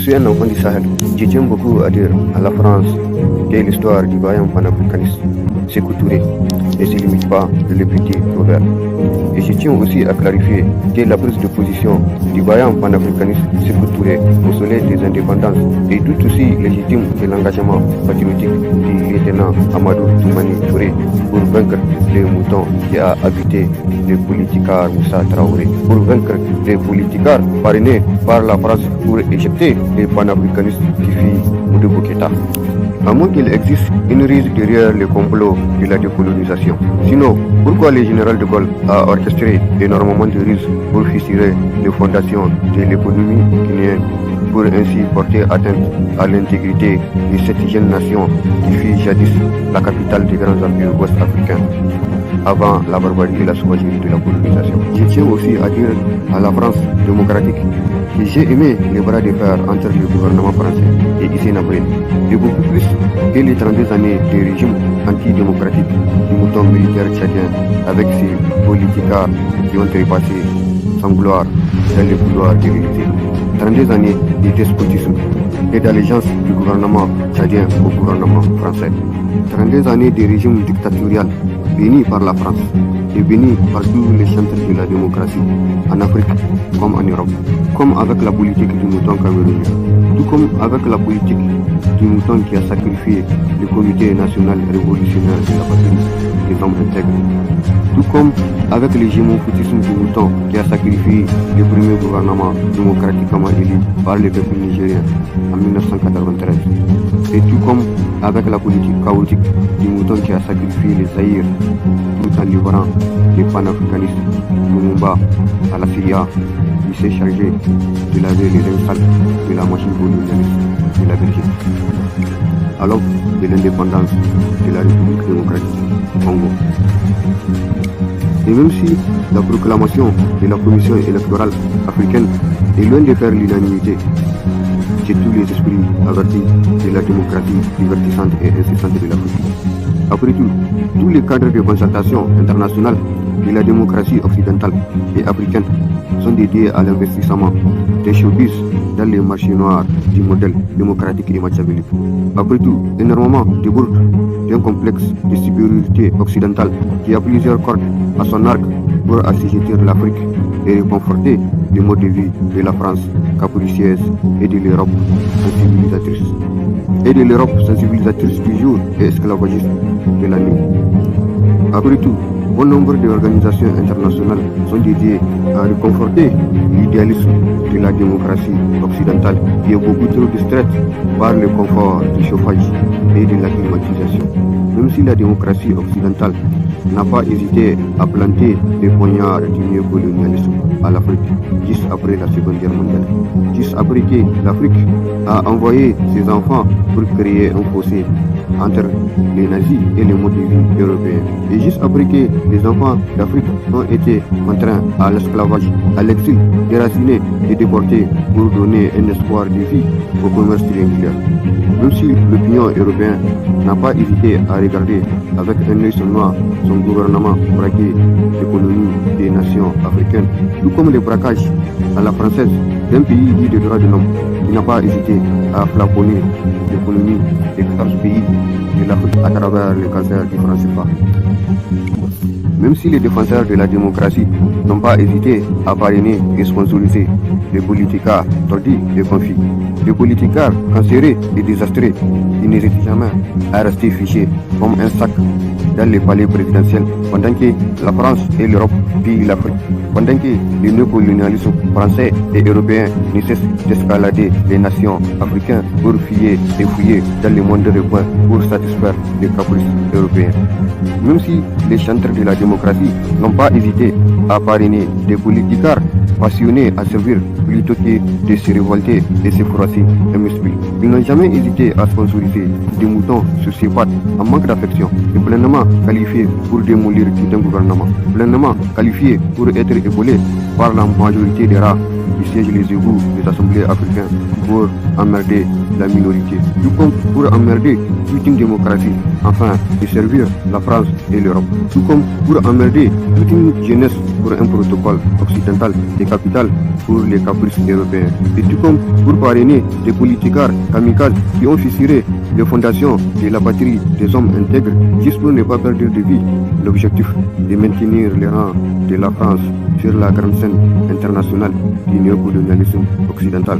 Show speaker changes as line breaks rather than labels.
suis un enfant du Sahel. Je tiens beaucoup à dire à la France que l'histoire du vaillant panafricaniste Sékou Touré ne se limite pas de les petits proverbes. Et je tiens aussi à clarifier que la prise de position du vaillant panafricaniste Sékou Touré au soleil des indépendances est tout aussi légitime que l'engagement patriotique du lieutenant Amadou Toumani Touré pour vaincre les moutons qui a habité les politicards Moussa Traoré, pour vaincre les politicards parrainés par la France pour éjecter les panafricanistes qui fuient Modibo Keïta. À moins qu'il existe une ruse derrière le complot de la décolonisation. Sinon, pourquoi le général de Gaulle a orchestré énormément de ruses pour fissurer les fondations de l'économie guinéenne, pour ainsi porter atteinte à l'intégrité de cette jeune nation qui fut jadis la capitale des grands empires ouest-africains, avant la barbarie et la sauvagerie de la colonisation. Je tiens aussi à dire à la France démocratique que j'ai aimé les bras de fer entre le gouvernement français et Hissène Habré, et beaucoup plus que les 32 années de régime antidémocratique du mouton militaire tchadien avec ses politicards qui ont trépassé sans gloire dans les couloirs de l'Élysée. 32 années de despotisme et d'allégeance du gouvernement tchadien au gouvernement français. 32 années de régime dictatorial béni par la France et béni par tous les chantres de la démocratie en Afrique comme en Europe, comme avec la politique du mouton camerounais, tout comme avec la politique du mouton qui a sacrifié le comité national révolutionnaire de la patrie des hommes intègres, tout comme avec le gémophotisme du mouton qui a sacrifié le premier gouvernement démocratiquement élu par le peuple nigérien en 1993, et tout comme avec la politique chaotique du mouton qui a sacrifié les Zaïre tout en livrant les panafricanistes Lumumba à la Syrie qui s'est chargé de laver les reins sales de la machine colonialiste de la Belgique à l'aube de l'indépendance de la République démocratique du Congo. Et même si la proclamation de la Commission électorale africaine est loin de faire l'unanimité chez tous les esprits avertis de la démocratie divertissante et incessante de l'Afrique. Après tout, tous les cadres de concertation internationale de la démocratie occidentale et africaine sont dédiés à l'investissement des showbiz dans les marchés noirs du modèle démocratique et machiavélique. Après tout, énormément de bourdes d'un complexe de supériorité occidentale qui a plusieurs cordes à son arc pour assujettir l'Afrique et réconforter le mode de vie de la France capricieuse et de l'Europe sensibilisatrice. Et de l'Europe sensibilisatrice du jour et esclavagiste de la nuit. Après tout, bon nombre d'organisations internationales sont dédiées à réconforter l'idéalisme de la démocratie occidentale qui est beaucoup trop distraite par le confort du chauffage et de la climatisation. Même si la démocratie occidentale n'a pas hésité à planter des poignards du néocolonialisme à l'Afrique juste après la Seconde Guerre mondiale, juste après que l'Afrique a envoyé ses enfants pour créer un fossé entre les nazis et les modes de vie européens, et juste après que les enfants d'Afrique ont été contraints à l'esclavage, à l'exil, déracinés et déportés pour donner un espoir de vie au commerce triangulaire. Même si l'opinion européenne n'a pas hésité à regarder avec un œil noir son gouvernement braquer l'économie des nations africaines, tout comme le braquage à la française d'un pays dit de droits de l'homme, qui n'a pas hésité à plafonner l'économie des 14 pays de l'Afrique à travers le cancer du franc CFA. Même si les défenseurs de la démocratie n'ont pas hésité à parrainer et sponsoriser les politicards tordus et confis, les politicards cancéreux et désastreux, ils n'hésitent jamais à rester fichés comme un sac dans les palais présidentiels pendant que la France et l'Europe pillent l'Afrique, pendant que le néocolonialisme français et européen ne cesse d'escalader les nations africaines pour fouiller et fouiller dans le monde de recoins pour satisfaire les caprices européens. Même si les chantres de la démocratie n'ont pas hésité à parrainer des politicards passionnés à servir plutôt que de se révolter et se froisser un muscle. Ils n'ont jamais hésité à sponsoriser des moutons sur ses pattes en manque d'affection et pleinement qualifiés pour démolir tout un gouvernement, pleinement qualifiés pour être épaulés par la majorité des rats qui siègent les égouts des assemblées africaines pour emmerder la minorité, tout comme pour emmerder toute une démocratie, afin de servir la France et l'Europe, tout comme pour emmerder toute une jeunesse pour un protocole occidental des capitales pour les caprices européens. Et tout comme pour parrainer des politicards kamikazes qui ont fissuré les fondations de la patrie des hommes intègres juste pour ne pas perdre de vue l'objectif de maintenir les rangs de la France sur la grande scène internationale du néocolonialisme occidental.